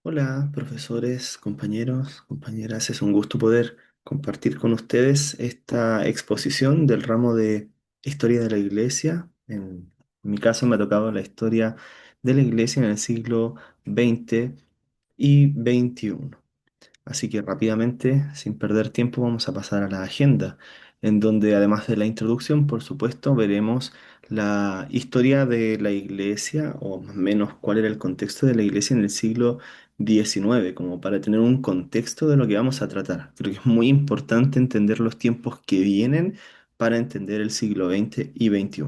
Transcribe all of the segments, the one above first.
Hola, profesores, compañeros, compañeras. Es un gusto poder compartir con ustedes esta exposición del ramo de Historia de la Iglesia. En mi caso me ha tocado la historia de la Iglesia en el siglo XX y XXI. Así que rápidamente, sin perder tiempo, vamos a pasar a la agenda, en donde además de la introducción, por supuesto, veremos la historia de la iglesia, o más o menos cuál era el contexto de la iglesia en el siglo XIX, como para tener un contexto de lo que vamos a tratar. Creo que es muy importante entender los tiempos que vienen para entender el siglo XX y XXI.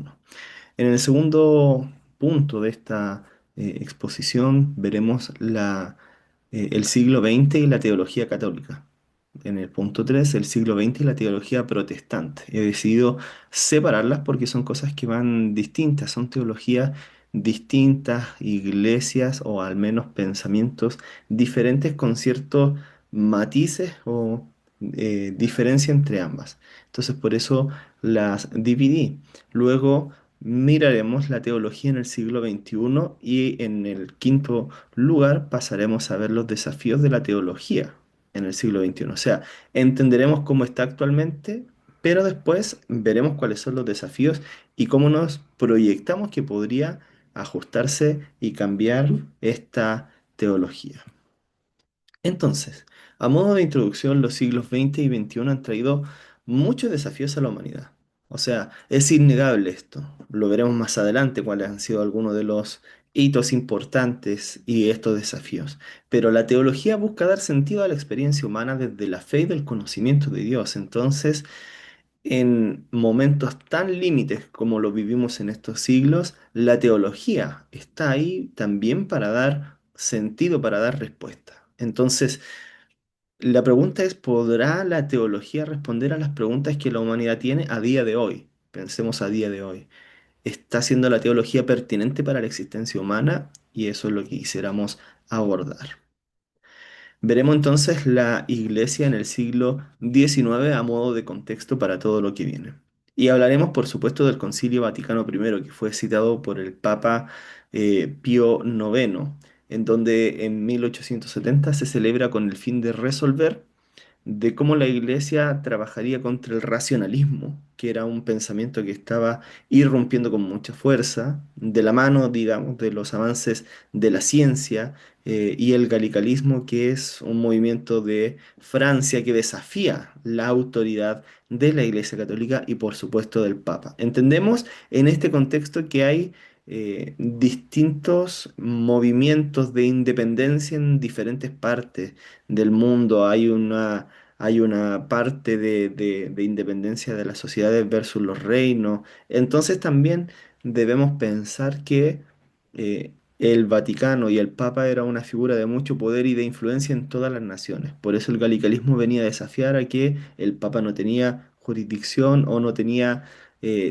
En el segundo punto de esta exposición veremos el siglo XX y la teología católica. En el punto 3 el siglo XX y la teología protestante. He decidido separarlas porque son cosas que van distintas, son teologías distintas, iglesias o al menos pensamientos diferentes con ciertos matices o diferencia entre ambas. Entonces por eso las dividí. Luego miraremos la teología en el siglo XXI y en el quinto lugar pasaremos a ver los desafíos de la teología en el siglo XXI. O sea, entenderemos cómo está actualmente, pero después veremos cuáles son los desafíos y cómo nos proyectamos que podría ajustarse y cambiar esta teología. Entonces, a modo de introducción, los siglos XX y XXI han traído muchos desafíos a la humanidad. O sea, es innegable esto. Lo veremos más adelante cuáles han sido algunos de los hitos importantes y estos desafíos. Pero la teología busca dar sentido a la experiencia humana desde la fe y del conocimiento de Dios. Entonces, en momentos tan límites como lo vivimos en estos siglos, la teología está ahí también para dar sentido, para dar respuesta. Entonces, la pregunta es, ¿podrá la teología responder a las preguntas que la humanidad tiene a día de hoy? Pensemos a día de hoy. ¿Está siendo la teología pertinente para la existencia humana? Y eso es lo que quisiéramos abordar. Veremos entonces la iglesia en el siglo XIX a modo de contexto para todo lo que viene. Y hablaremos, por supuesto, del Concilio Vaticano I, que fue citado por el Papa Pío IX, en donde en 1870 se celebra con el fin de resolver de cómo la iglesia trabajaría contra el racionalismo, que era un pensamiento que estaba irrumpiendo con mucha fuerza, de la mano, digamos, de los avances de la ciencia y el galicalismo, que es un movimiento de Francia que desafía la autoridad de la Iglesia Católica y por supuesto del Papa. Entendemos en este contexto que hay distintos movimientos de independencia en diferentes partes del mundo. Hay una parte de independencia de las sociedades versus los reinos. Entonces también debemos pensar que el Vaticano y el Papa era una figura de mucho poder y de influencia en todas las naciones. Por eso el galicalismo venía a desafiar a que el Papa no tenía jurisdicción o no tenía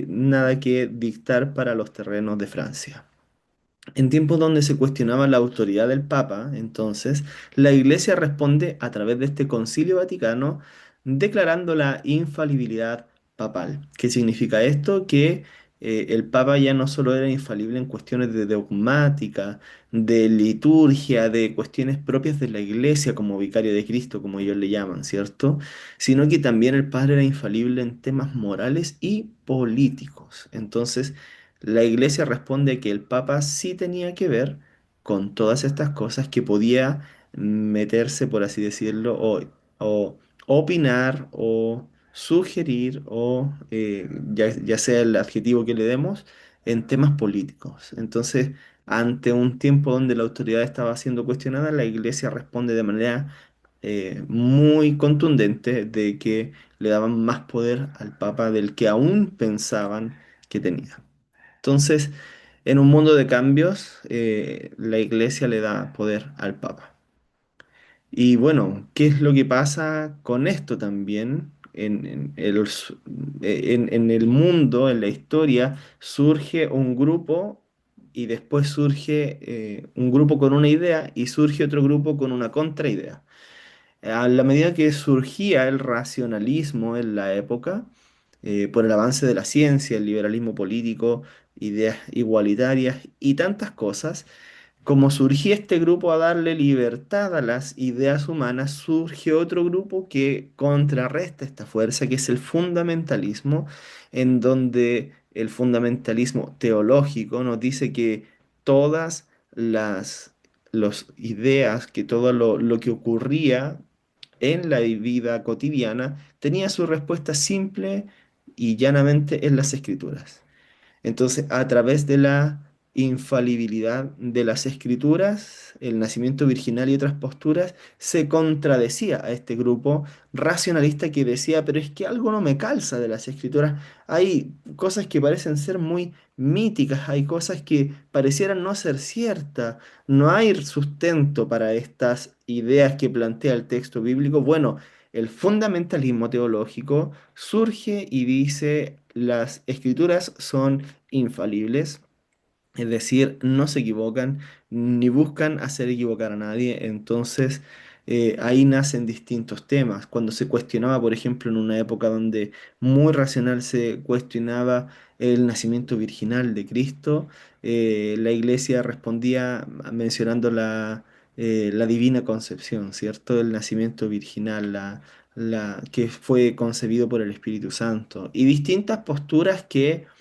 nada que dictar para los terrenos de Francia. En tiempos donde se cuestionaba la autoridad del Papa, entonces, la Iglesia responde a través de este Concilio Vaticano declarando la infalibilidad papal. ¿Qué significa esto? Que el Papa ya no solo era infalible en cuestiones de dogmática, de liturgia, de cuestiones propias de la Iglesia como vicario de Cristo, como ellos le llaman, ¿cierto? Sino que también el Padre era infalible en temas morales y políticos. Entonces, la iglesia responde que el Papa sí tenía que ver con todas estas cosas, que podía meterse, por así decirlo, o opinar o sugerir o ya sea el adjetivo que le demos en temas políticos. Entonces, ante un tiempo donde la autoridad estaba siendo cuestionada, la iglesia responde de manera muy contundente de que le daban más poder al Papa del que aún pensaban que tenía. Entonces, en un mundo de cambios, la iglesia le da poder al Papa. Y bueno, ¿qué es lo que pasa con esto también? En el mundo, en la historia, surge un grupo y después surge un grupo con una idea y surge otro grupo con una contraidea. A la medida que surgía el racionalismo en la época, por el avance de la ciencia, el liberalismo político, ideas igualitarias y tantas cosas, Como surgía este grupo a darle libertad a las ideas humanas, surge otro grupo que contrarresta esta fuerza, que es el fundamentalismo, en donde el fundamentalismo teológico nos dice que todas las ideas, que todo lo que ocurría en la vida cotidiana tenía su respuesta simple y llanamente en las escrituras. Entonces, a través de la infalibilidad de las escrituras, el nacimiento virginal y otras posturas, se contradecía a este grupo racionalista que decía, pero es que algo no me calza de las escrituras. Hay cosas que parecen ser muy míticas, hay cosas que parecieran no ser ciertas, no hay sustento para estas ideas que plantea el texto bíblico. Bueno, el fundamentalismo teológico surge y dice las escrituras son infalibles, es decir, no se equivocan ni buscan hacer equivocar a nadie. Entonces, ahí nacen distintos temas. Cuando se cuestionaba, por ejemplo, en una época donde muy racional se cuestionaba el nacimiento virginal de Cristo, la iglesia respondía mencionando la divina concepción, ¿cierto? El nacimiento virginal, que fue concebido por el Espíritu Santo. Y distintas posturas que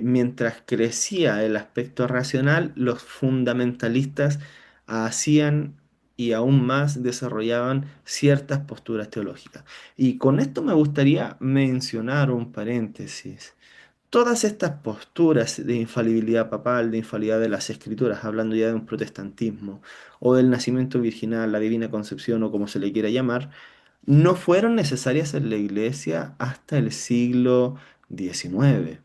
mientras crecía el aspecto racional, los fundamentalistas hacían y aún más desarrollaban ciertas posturas teológicas. Y con esto me gustaría mencionar un paréntesis. Todas estas posturas de infalibilidad papal, de infalibilidad de las escrituras, hablando ya de un protestantismo, o del nacimiento virginal, la divina concepción, o como se le quiera llamar, no fueron necesarias en la iglesia hasta el siglo XIX.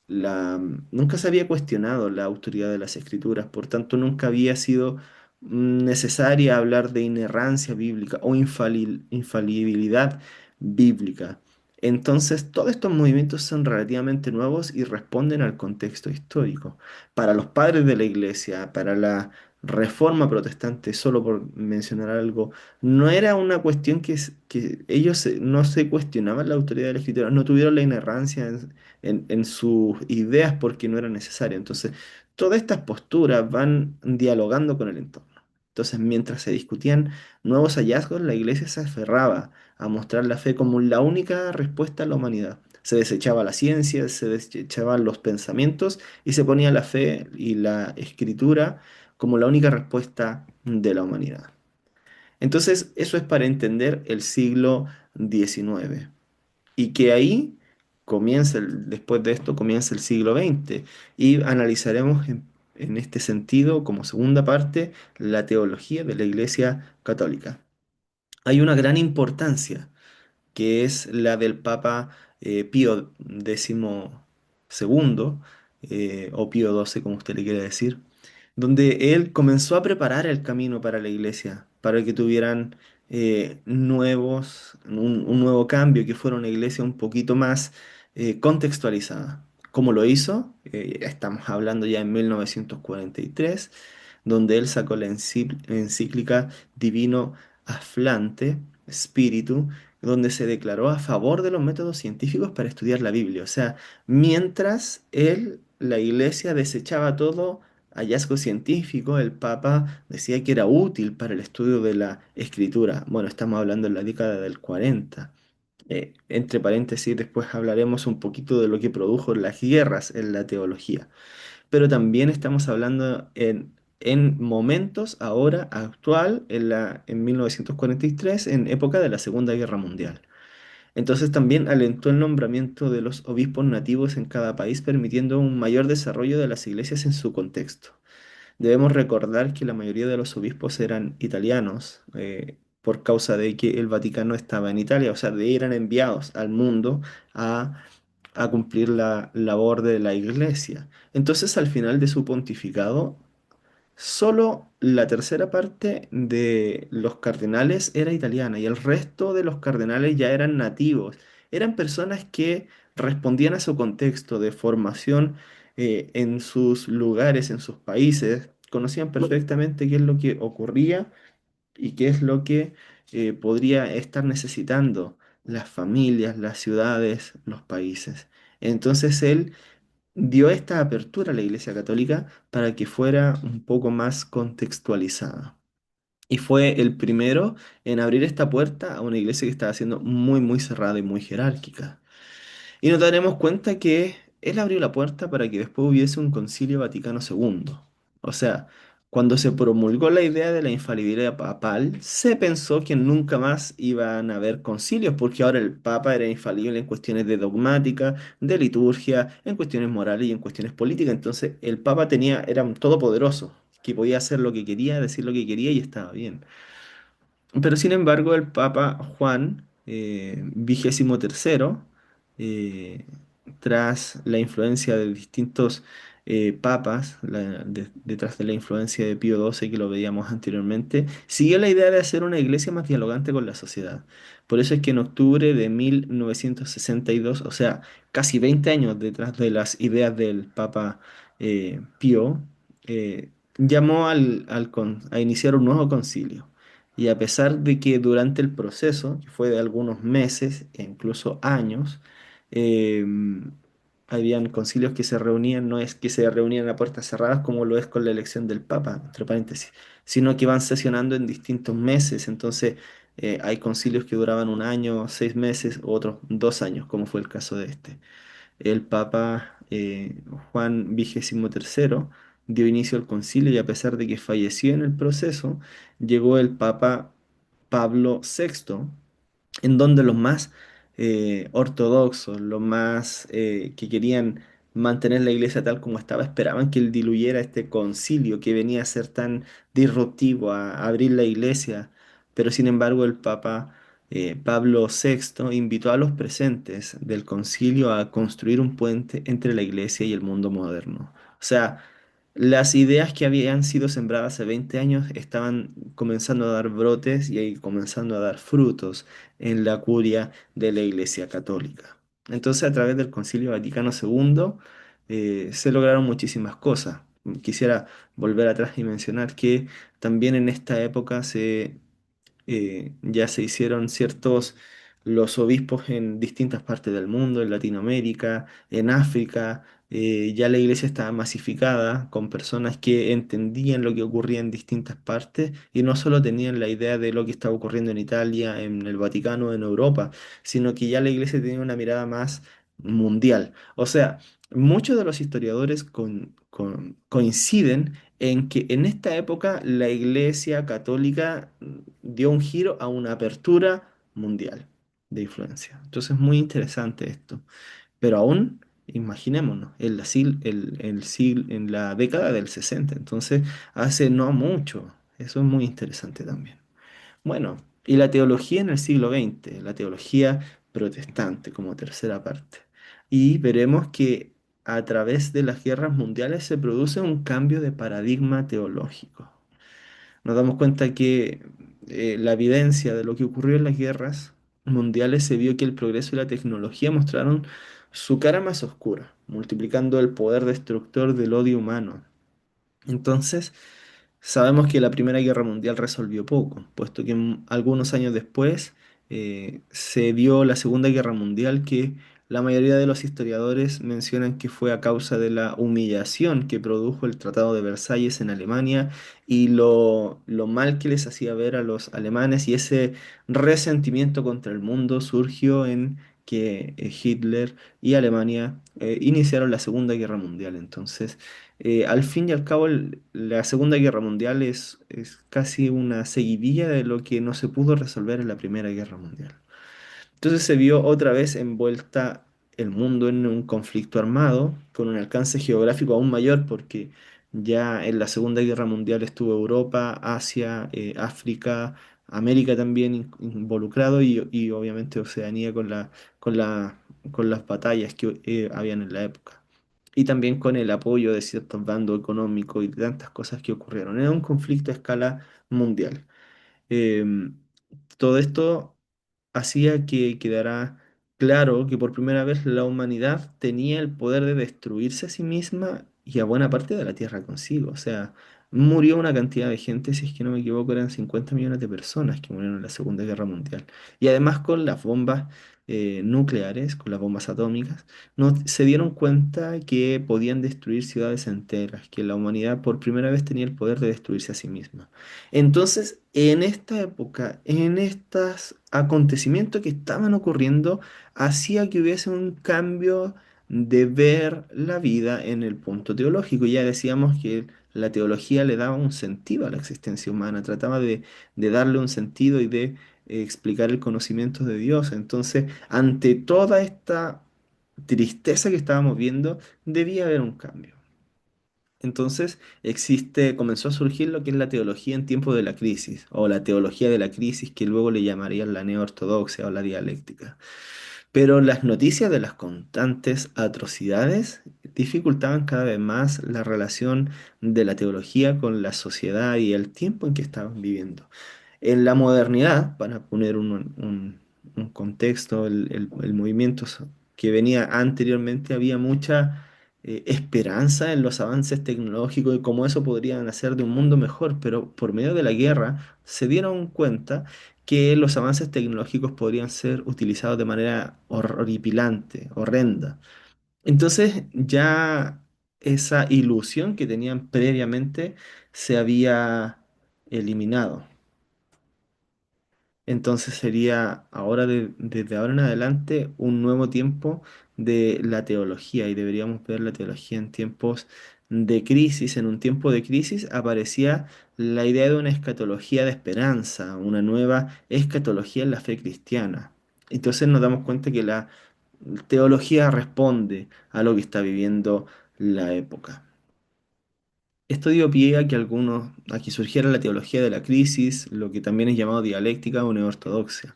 Nunca se había cuestionado la autoridad de las escrituras, por tanto nunca había sido necesaria hablar de inerrancia bíblica o infalibilidad bíblica. Entonces, todos estos movimientos son relativamente nuevos y responden al contexto histórico. Para los padres de la iglesia, para la Reforma protestante, solo por mencionar algo, no era una cuestión que ellos no se cuestionaban la autoridad de la escritura, no tuvieron la inerrancia en sus ideas porque no era necesario. Entonces, todas estas posturas van dialogando con el entorno. Entonces, mientras se discutían nuevos hallazgos, la iglesia se aferraba a mostrar la fe como la única respuesta a la humanidad. Se desechaba la ciencia, se desechaban los pensamientos y se ponía la fe y la escritura como la única respuesta de la humanidad. Entonces, eso es para entender el siglo XIX y que ahí después de esto comienza el siglo XX y analizaremos en este sentido, como segunda parte, la teología de la Iglesia Católica. Hay una gran importancia que es la del Papa Pío XII, o Pío XII, como usted le quiere decir, donde él comenzó a preparar el camino para la iglesia, para que tuvieran un nuevo cambio, que fuera una iglesia un poquito más contextualizada. ¿Cómo lo hizo? Estamos hablando ya en 1943, donde él sacó la encíclica Divino Aflante, Espíritu, donde se declaró a favor de los métodos científicos para estudiar la Biblia. O sea, mientras la iglesia desechaba todo hallazgo científico, el Papa decía que era útil para el estudio de la escritura. Bueno, estamos hablando en la década del 40. Entre paréntesis, después hablaremos un poquito de lo que produjo las guerras en la teología, pero también estamos hablando en momentos ahora actual, en 1943, en época de la Segunda Guerra Mundial. Entonces también alentó el nombramiento de los obispos nativos en cada país, permitiendo un mayor desarrollo de las iglesias en su contexto. Debemos recordar que la mayoría de los obispos eran italianos, por causa de que el Vaticano estaba en Italia, o sea, eran enviados al mundo a, a cumplir la labor de la iglesia. Entonces, al final de su pontificado, solo la tercera parte de los cardenales era italiana y el resto de los cardenales ya eran nativos. Eran personas que respondían a su contexto de formación en sus lugares, en sus países, conocían perfectamente qué es lo que ocurría y qué es lo que podría estar necesitando las familias, las ciudades, los países. Entonces él dio esta apertura a la Iglesia Católica para que fuera un poco más contextualizada. Y fue el primero en abrir esta puerta a una iglesia que estaba siendo muy, muy cerrada y muy jerárquica. Y nos daremos cuenta que él abrió la puerta para que después hubiese un concilio Vaticano II. O sea, cuando se promulgó la idea de la infalibilidad papal, se pensó que nunca más iban a haber concilios, porque ahora el Papa era infalible en cuestiones de dogmática, de liturgia, en cuestiones morales y en cuestiones políticas. Entonces, el Papa era un todopoderoso, que podía hacer lo que quería, decir lo que quería y estaba bien. Pero sin embargo, el Papa Juan XXIII, eh, tras la influencia de distintos papas, detrás de la influencia de Pío XII que lo veíamos anteriormente, siguió la idea de hacer una iglesia más dialogante con la sociedad. Por eso es que en octubre de 1962, o sea, casi 20 años detrás de las ideas del Papa Pío, llamó a iniciar un nuevo concilio. Y a pesar de que durante el proceso, que fue de algunos meses e incluso años, eh, habían concilios que se reunían, no es que se reunían a puertas cerradas como lo es con la elección del Papa, entre paréntesis, sino que van sesionando en distintos meses. Entonces, hay concilios que duraban un año, 6 meses, otros 2 años, como fue el caso de este. El Papa Juan XXIII dio inicio al concilio y a pesar de que falleció en el proceso, llegó el Papa Pablo VI, en donde los más ortodoxos, los más que querían mantener la iglesia tal como estaba, esperaban que él diluyera este concilio que venía a ser tan disruptivo, a abrir la iglesia, pero sin embargo el Papa Pablo VI invitó a los presentes del concilio a construir un puente entre la iglesia y el mundo moderno. O sea, las ideas que habían sido sembradas hace 20 años estaban comenzando a dar brotes y ahí comenzando a dar frutos en la curia de la Iglesia Católica. Entonces, a través del Concilio Vaticano II, se lograron muchísimas cosas. Quisiera volver atrás y mencionar que también en esta época ya se hicieron los obispos en distintas partes del mundo, en Latinoamérica, en África. Ya la iglesia estaba masificada con personas que entendían lo que ocurría en distintas partes y no solo tenían la idea de lo que estaba ocurriendo en Italia, en el Vaticano, en Europa, sino que ya la iglesia tenía una mirada más mundial. O sea, muchos de los historiadores coinciden en que en esta época la Iglesia Católica dio un giro a una apertura mundial de influencia. Entonces es muy interesante esto. Pero aún, imaginémonos, en la década del 60, entonces hace no mucho. Eso es muy interesante también. Bueno, y la teología en el siglo XX, la teología protestante como tercera parte. Y veremos que a través de las guerras mundiales se produce un cambio de paradigma teológico. Nos damos cuenta que la evidencia de lo que ocurrió en las guerras mundiales se vio que el progreso y la tecnología mostraron su cara más oscura, multiplicando el poder destructor del odio humano. Entonces, sabemos que la Primera Guerra Mundial resolvió poco, puesto que algunos años después se dio la Segunda Guerra Mundial, que la mayoría de los historiadores mencionan que fue a causa de la humillación que produjo el Tratado de Versalles en Alemania y lo mal que les hacía ver a los alemanes, y ese resentimiento contra el mundo surgió en que Hitler y Alemania iniciaron la Segunda Guerra Mundial. Entonces, al fin y al cabo, la Segunda Guerra Mundial es casi una seguidilla de lo que no se pudo resolver en la Primera Guerra Mundial. Entonces se vio otra vez envuelta el mundo en un conflicto armado con un alcance geográfico aún mayor porque ya en la Segunda Guerra Mundial estuvo Europa, Asia, África, América también involucrado y obviamente Oceanía con la, con las batallas que habían en la época. Y también con el apoyo de ciertos bandos económicos y tantas cosas que ocurrieron. Era un conflicto a escala mundial. Em, Todo esto hacía que quedara claro que por primera vez la humanidad tenía el poder de destruirse a sí misma y a buena parte de la Tierra consigo. O sea, murió una cantidad de gente, si es que no me equivoco, eran 50 millones de personas que murieron en la Segunda Guerra Mundial. Y además con las bombas nucleares, con las bombas atómicas, no, se dieron cuenta que podían destruir ciudades enteras, que la humanidad por primera vez tenía el poder de destruirse a sí misma. Entonces, en esta época, en estos acontecimientos que estaban ocurriendo, hacía que hubiese un cambio de ver la vida en el punto teológico. Ya decíamos que la teología le daba un sentido a la existencia humana, trataba de darle un sentido y de explicar el conocimiento de Dios. Entonces, ante toda esta tristeza que estábamos viendo, debía haber un cambio. Entonces comenzó a surgir lo que es la teología en tiempo de la crisis, o la teología de la crisis, que luego le llamarían la neoortodoxia o la dialéctica. Pero las noticias de las constantes atrocidades dificultaban cada vez más la relación de la teología con la sociedad y el tiempo en que estaban viviendo. En la modernidad, para poner un contexto, el movimiento que venía anteriormente, había mucha esperanza en los avances tecnológicos y cómo eso podrían hacer de un mundo mejor, pero por medio de la guerra se dieron cuenta que los avances tecnológicos podrían ser utilizados de manera horripilante, horrenda. Entonces ya esa ilusión que tenían previamente se había eliminado. Entonces sería ahora, desde ahora en adelante, un nuevo tiempo de la teología y deberíamos ver la teología en tiempos de crisis. En un tiempo de crisis aparecía la idea de una escatología de esperanza, una nueva escatología en la fe cristiana. Entonces nos damos cuenta que la teología responde a lo que está viviendo la época. Esto dio pie a que surgiera la teología de la crisis, lo que también es llamado dialéctica o neortodoxia.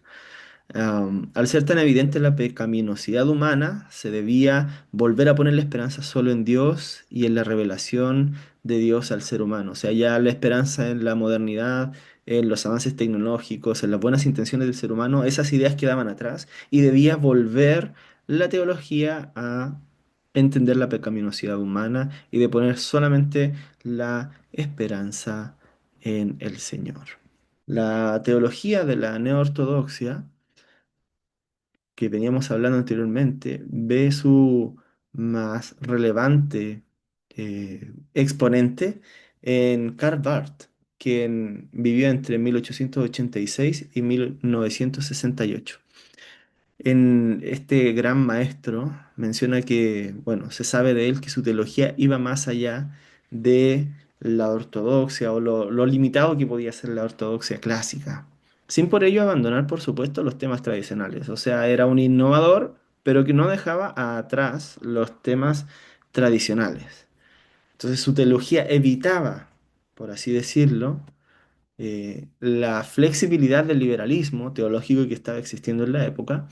Al ser tan evidente la pecaminosidad humana, se debía volver a poner la esperanza solo en Dios y en la revelación de Dios al ser humano. O sea, ya la esperanza en la modernidad, en los avances tecnológicos, en las buenas intenciones del ser humano, esas ideas quedaban atrás y debía volver la teología a entender la pecaminosidad humana y de poner solamente la esperanza en el Señor. La teología de la neoortodoxia que veníamos hablando anteriormente, ve su más relevante exponente en Karl Barth, quien vivió entre 1886 y 1968. En este gran maestro menciona que, bueno, se sabe de él que su teología iba más allá de la ortodoxia o lo limitado que podía ser la ortodoxia clásica, sin por ello abandonar, por supuesto, los temas tradicionales. O sea, era un innovador, pero que no dejaba atrás los temas tradicionales. Entonces su teología evitaba, por así decirlo, la flexibilidad del liberalismo teológico que estaba existiendo en la época,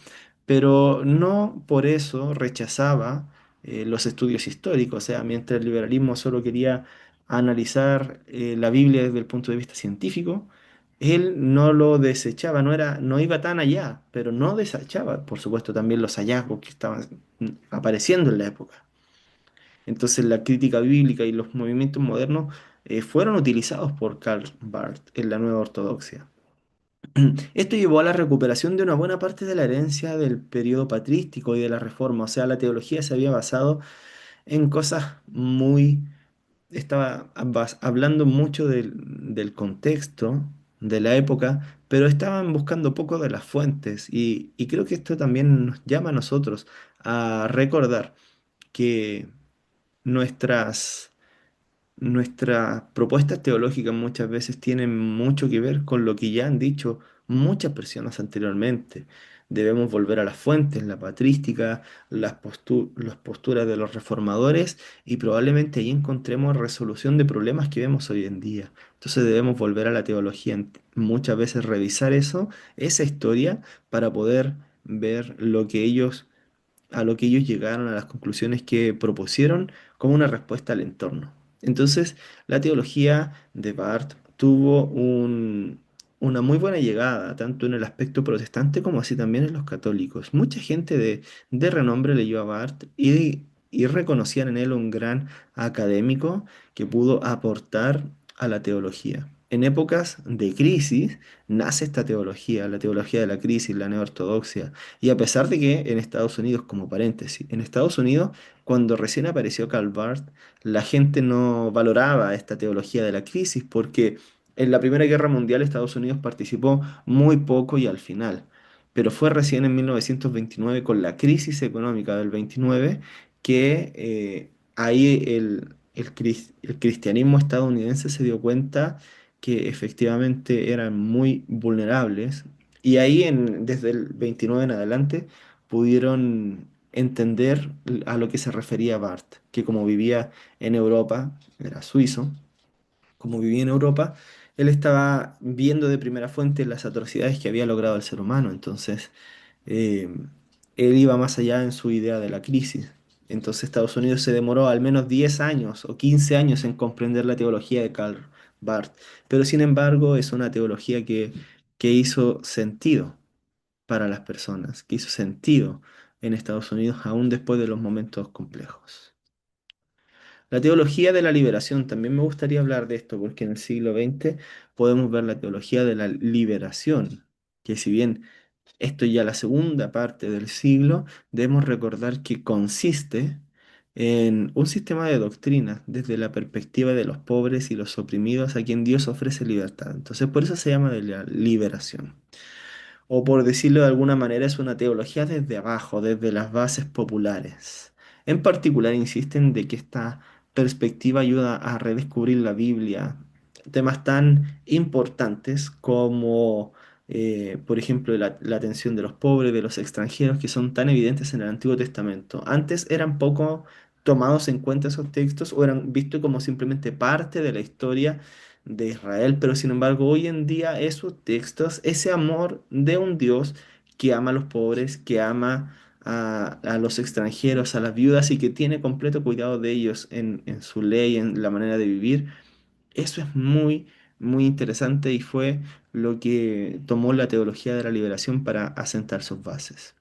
pero no por eso rechazaba los estudios históricos. O sea, mientras el liberalismo solo quería analizar la Biblia desde el punto de vista científico, él no lo desechaba, no iba tan allá, pero no desechaba, por supuesto, también los hallazgos que estaban apareciendo en la época. Entonces la crítica bíblica y los movimientos modernos fueron utilizados por Karl Barth en la nueva ortodoxia. Esto llevó a la recuperación de una buena parte de la herencia del periodo patrístico y de la Reforma. O sea, la teología se había basado en cosas muy... Estaba hablando mucho del contexto de la época, pero estaban buscando poco de las fuentes. Y creo que esto también nos llama a nosotros a recordar que nuestras nuestras propuestas teológicas muchas veces tienen mucho que ver con lo que ya han dicho muchas personas anteriormente. Debemos volver a las fuentes, la patrística, las posturas de los reformadores y probablemente ahí encontremos resolución de problemas que vemos hoy en día. Entonces debemos volver a la teología, muchas veces revisar eso, esa historia, para poder ver a lo que ellos llegaron, a las conclusiones que propusieron como una respuesta al entorno. Entonces, la teología de Barth tuvo una muy buena llegada, tanto en el aspecto protestante como así también en los católicos. Mucha gente de renombre leyó a Barth y reconocían en él un gran académico que pudo aportar a la teología. En épocas de crisis nace esta teología, la teología de la crisis, la neoortodoxia. Y a pesar de que en Estados Unidos, como paréntesis, en Estados Unidos, cuando recién apareció Karl Barth, la gente no valoraba esta teología de la crisis porque en la Primera Guerra Mundial Estados Unidos participó muy poco y al final. Pero fue recién en 1929, con la crisis económica del 29, que ahí el cristianismo estadounidense se dio cuenta que efectivamente eran muy vulnerables y ahí desde el 29 en adelante pudieron entender a lo que se refería Barth, que como vivía en Europa, era suizo, como vivía en Europa, él estaba viendo de primera fuente las atrocidades que había logrado el ser humano. Entonces, eh, él iba más allá en su idea de la crisis. Entonces, Estados Unidos se demoró al menos 10 años o 15 años en comprender la teología de Karl Barth. Pero, sin embargo, es una teología que hizo sentido para las personas, que hizo sentido en Estados Unidos aún después de los momentos complejos. La teología de la liberación, también me gustaría hablar de esto, porque en el siglo XX podemos ver la teología de la liberación, que si bien esto es ya la segunda parte del siglo, debemos recordar que consiste en un sistema de doctrina desde la perspectiva de los pobres y los oprimidos a quien Dios ofrece libertad. Entonces, por eso se llama de la liberación. O por decirlo de alguna manera, es una teología desde abajo, desde las bases populares. En particular, insisten de que esta perspectiva ayuda a redescubrir la Biblia, temas tan importantes como, por ejemplo, la atención de los pobres, de los extranjeros, que son tan evidentes en el Antiguo Testamento. Antes eran poco tomados en cuenta esos textos o eran vistos como simplemente parte de la historia de Israel, pero sin embargo hoy en día esos textos, ese amor de un Dios que ama a los pobres, que ama a los extranjeros, a las viudas y que tiene completo cuidado de ellos en su ley, en la manera de vivir, eso es muy, muy interesante y fue lo que tomó la teología de la liberación para asentar sus bases.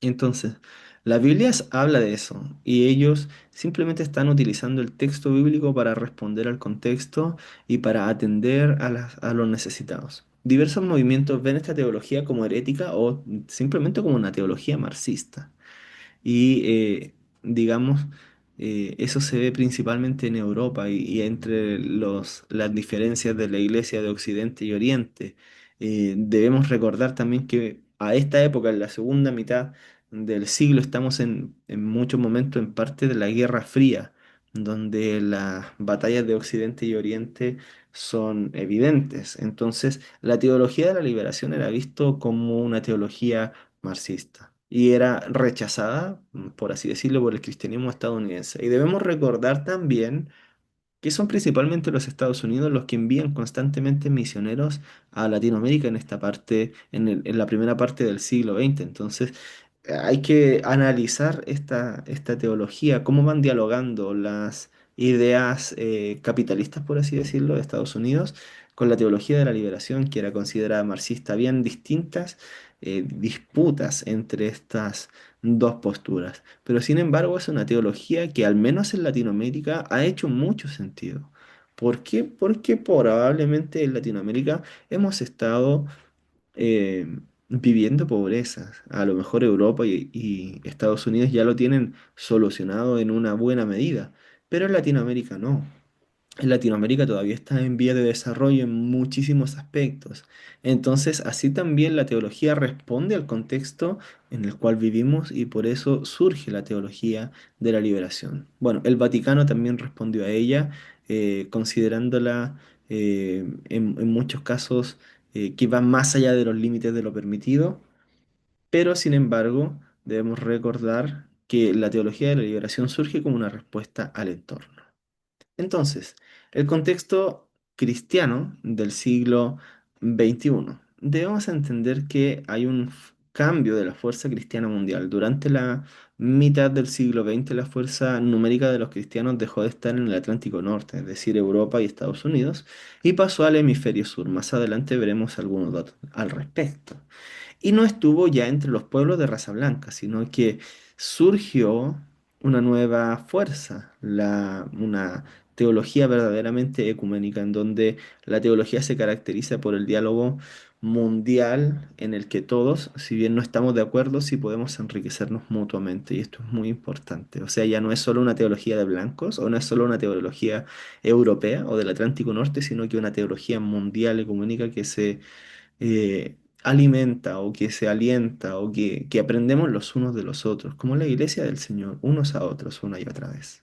Entonces, la Biblia habla de eso y ellos simplemente están utilizando el texto bíblico para responder al contexto y para atender a los necesitados. Diversos movimientos ven esta teología como herética o simplemente como una teología marxista. Y digamos, eso se ve principalmente en Europa y entre las diferencias de la Iglesia de Occidente y Oriente. Debemos recordar también que a esta época, en la segunda mitad del siglo, estamos en muchos momentos en parte de la Guerra Fría, donde las batallas de Occidente y Oriente son evidentes. Entonces, la teología de la liberación era visto como una teología marxista y era rechazada, por así decirlo, por el cristianismo estadounidense. Y debemos recordar también que son principalmente los Estados Unidos los que envían constantemente misioneros a Latinoamérica en esta parte, en la primera parte del siglo XX. Entonces, hay que analizar esta teología, cómo van dialogando las ideas capitalistas, por así decirlo, de Estados Unidos con la teología de la liberación, que era considerada marxista. Habían distintas disputas entre estas dos posturas. Pero sin embargo es una teología que al menos en Latinoamérica ha hecho mucho sentido. ¿Por qué? Porque probablemente en Latinoamérica hemos estado eh, viviendo pobreza. A lo mejor Europa y Estados Unidos ya lo tienen solucionado en una buena medida, pero en Latinoamérica no. En Latinoamérica todavía está en vía de desarrollo en muchísimos aspectos. Entonces, así también la teología responde al contexto en el cual vivimos y por eso surge la teología de la liberación. Bueno, el Vaticano también respondió a ella, considerándola en muchos casos que va más allá de los límites de lo permitido, pero sin embargo, debemos recordar que la teología de la liberación surge como una respuesta al entorno. Entonces, el contexto cristiano del siglo XXI. Debemos entender que hay un cambio de la fuerza cristiana mundial. Durante la mitad del siglo XX, la fuerza numérica de los cristianos dejó de estar en el Atlántico Norte, es decir, Europa y Estados Unidos, y pasó al hemisferio sur. Más adelante veremos algunos datos al respecto. Y no estuvo ya entre los pueblos de raza blanca, sino que surgió una nueva fuerza, una teología verdaderamente ecuménica, en donde la teología se caracteriza por el diálogo mundial en el que todos, si bien no estamos de acuerdo, sí podemos enriquecernos mutuamente y esto es muy importante. O sea, ya no es solo una teología de blancos o no es solo una teología europea o del Atlántico Norte, sino que una teología mundial ecuménica que se alimenta o que se alienta o que aprendemos los unos de los otros, como la iglesia del Señor, unos a otros una y otra vez.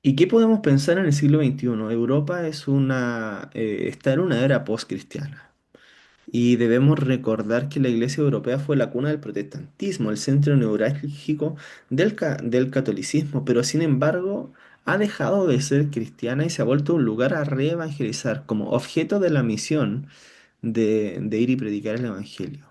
¿Y qué podemos pensar en el siglo XXI? Europa está en una era post-cristiana. Y debemos recordar que la Iglesia Europea fue la cuna del protestantismo, el centro neurálgico del catolicismo, pero sin embargo ha dejado de ser cristiana y se ha vuelto un lugar a reevangelizar como objeto de la misión de ir y predicar el Evangelio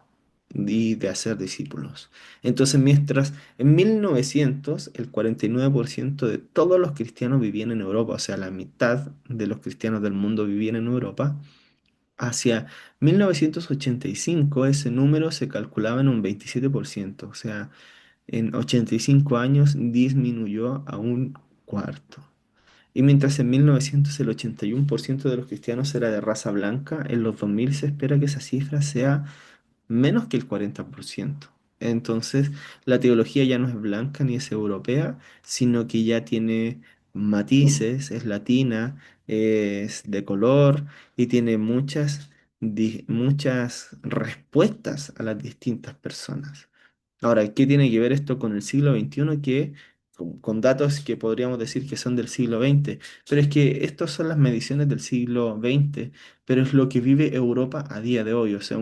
y de hacer discípulos. Entonces, mientras en 1900 el 49% de todos los cristianos vivían en Europa, o sea, la mitad de los cristianos del mundo vivían en Europa, hacia 1985 ese número se calculaba en un 27%, o sea, en 85 años disminuyó a un cuarto. Y mientras en 1900 el 81% de los cristianos era de raza blanca, en los 2000 se espera que esa cifra sea menos que el 40%. Entonces, la teología ya no es blanca ni es europea, sino que ya tiene matices, es latina, es de color y tiene muchas respuestas a las distintas personas. Ahora, ¿qué tiene que ver esto con el siglo XXI? Con datos que podríamos decir que son del siglo XX, pero es que estas son las mediciones del siglo XX, pero es lo que vive Europa a día de hoy. O sea,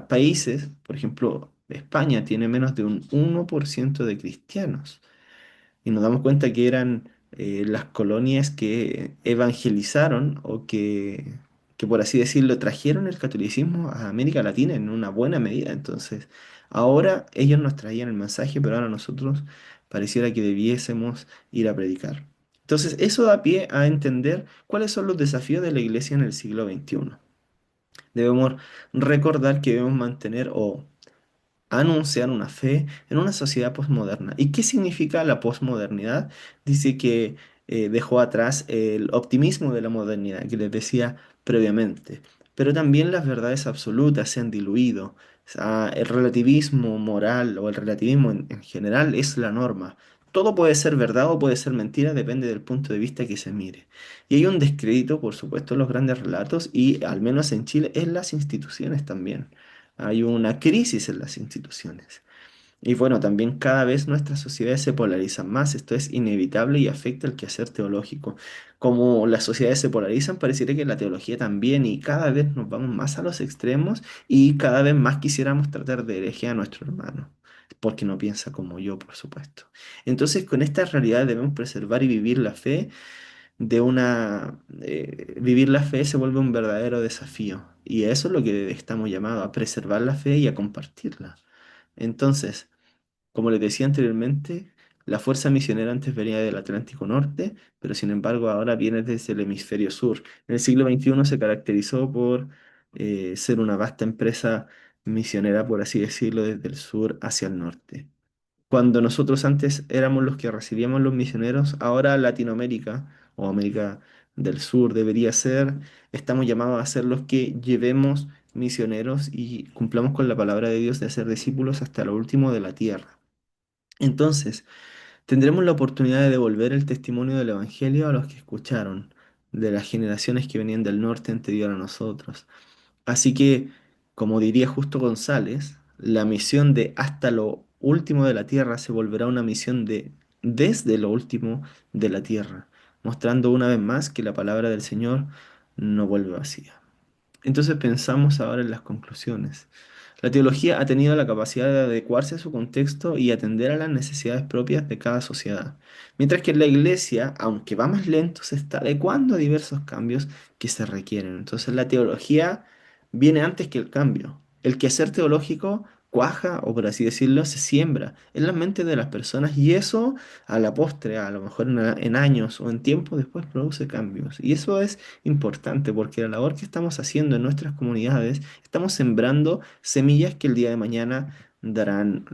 países, por ejemplo, España tiene menos de un 1% de cristianos. Y nos damos cuenta que eran las colonias que evangelizaron que, por así decirlo, trajeron el catolicismo a América Latina en una buena medida. Entonces, ahora ellos nos traían el mensaje, pero ahora nosotros pareciera que debiésemos ir a predicar. Entonces, eso da pie a entender cuáles son los desafíos de la iglesia en el siglo XXI. Debemos recordar que debemos mantener o anunciar una fe en una sociedad posmoderna. ¿Y qué significa la posmodernidad? Dice que dejó atrás el optimismo de la modernidad que les decía previamente, pero también las verdades absolutas se han diluido. O sea, el relativismo moral o el relativismo en general es la norma. Todo puede ser verdad o puede ser mentira, depende del punto de vista que se mire. Y hay un descrédito, por supuesto, en los grandes relatos y, al menos en Chile, en las instituciones también. Hay una crisis en las instituciones. Y bueno, también cada vez nuestras sociedades se polarizan más. Esto es inevitable y afecta el quehacer teológico. Como las sociedades se polarizan, pareciera que la teología también, y cada vez nos vamos más a los extremos y cada vez más quisiéramos tratar de hereje a nuestro hermano, porque no piensa como yo, por supuesto. Entonces, con esta realidad debemos preservar y vivir la fe vivir la fe se vuelve un verdadero desafío. Y a eso es lo que estamos llamados, a preservar la fe y a compartirla. Entonces, como les decía anteriormente, la fuerza misionera antes venía del Atlántico Norte, pero sin embargo ahora viene desde el hemisferio sur. En el siglo XXI se caracterizó por ser una vasta empresa misionera, por así decirlo, desde el sur hacia el norte. Cuando nosotros antes éramos los que recibíamos los misioneros, ahora Latinoamérica o América del Sur debería ser, estamos llamados a ser los que llevemos misioneros y cumplamos con la palabra de Dios de hacer discípulos hasta lo último de la tierra. Entonces, tendremos la oportunidad de devolver el testimonio del Evangelio a los que escucharon, de las generaciones que venían del norte anterior a nosotros. Así que, como diría Justo González, la misión de hasta lo último de la tierra se volverá una misión de desde lo último de la tierra, mostrando una vez más que la palabra del Señor no vuelve vacía. Entonces pensamos ahora en las conclusiones. La teología ha tenido la capacidad de adecuarse a su contexto y atender a las necesidades propias de cada sociedad, mientras que la iglesia, aunque va más lento, se está adecuando a diversos cambios que se requieren. Entonces la teología viene antes que el cambio. El quehacer teológico cuaja, o por así decirlo, se siembra en la mente de las personas y eso a la postre, a lo mejor en años o en tiempo después produce cambios. Y eso es importante porque la labor que estamos haciendo en nuestras comunidades, estamos sembrando semillas que el día de mañana darán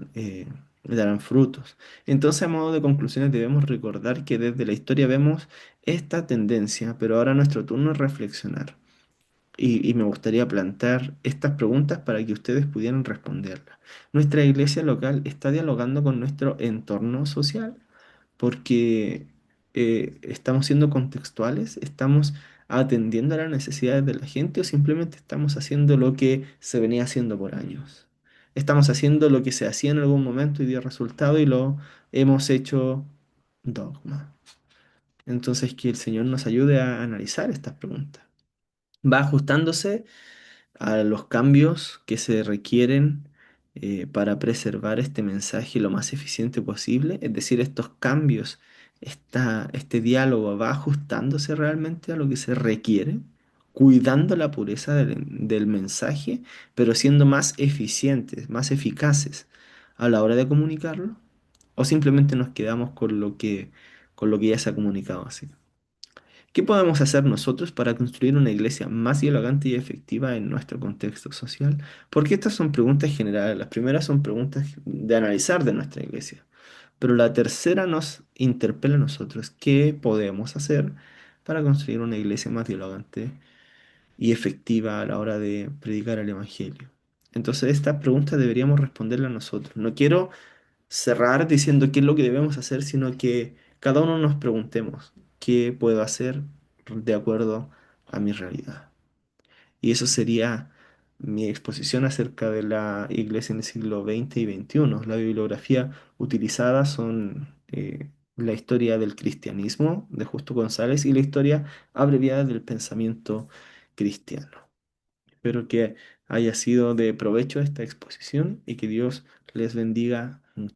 darán frutos. Entonces, a modo de conclusiones, debemos recordar que desde la historia vemos esta tendencia, pero ahora nuestro turno es reflexionar. Y me gustaría plantear estas preguntas para que ustedes pudieran responderlas. ¿Nuestra iglesia local está dialogando con nuestro entorno social? Porque estamos siendo contextuales, estamos atendiendo a las necesidades de la gente o simplemente estamos haciendo lo que se venía haciendo por años. Estamos haciendo lo que se hacía en algún momento y dio resultado y lo hemos hecho dogma. Entonces, que el Señor nos ayude a analizar estas preguntas. Va ajustándose a los cambios que se requieren para preservar este mensaje lo más eficiente posible. Es decir, estos cambios, este diálogo va ajustándose realmente a lo que se requiere, cuidando la pureza del mensaje, pero siendo más eficientes, más eficaces a la hora de comunicarlo, o simplemente nos quedamos con lo que ya se ha comunicado así. ¿Qué podemos hacer nosotros para construir una iglesia más dialogante y efectiva en nuestro contexto social? Porque estas son preguntas generales. Las primeras son preguntas de analizar de nuestra iglesia. Pero la tercera nos interpela a nosotros. ¿Qué podemos hacer para construir una iglesia más dialogante y efectiva a la hora de predicar el Evangelio? Entonces, estas preguntas deberíamos responderlas nosotros. No quiero cerrar diciendo qué es lo que debemos hacer, sino que cada uno nos preguntemos qué puedo hacer de acuerdo a mi realidad. Y eso sería mi exposición acerca de la iglesia en el siglo XX y XXI. La bibliografía utilizada son la historia del cristianismo de Justo González y la historia abreviada del pensamiento cristiano. Espero que haya sido de provecho esta exposición y que Dios les bendiga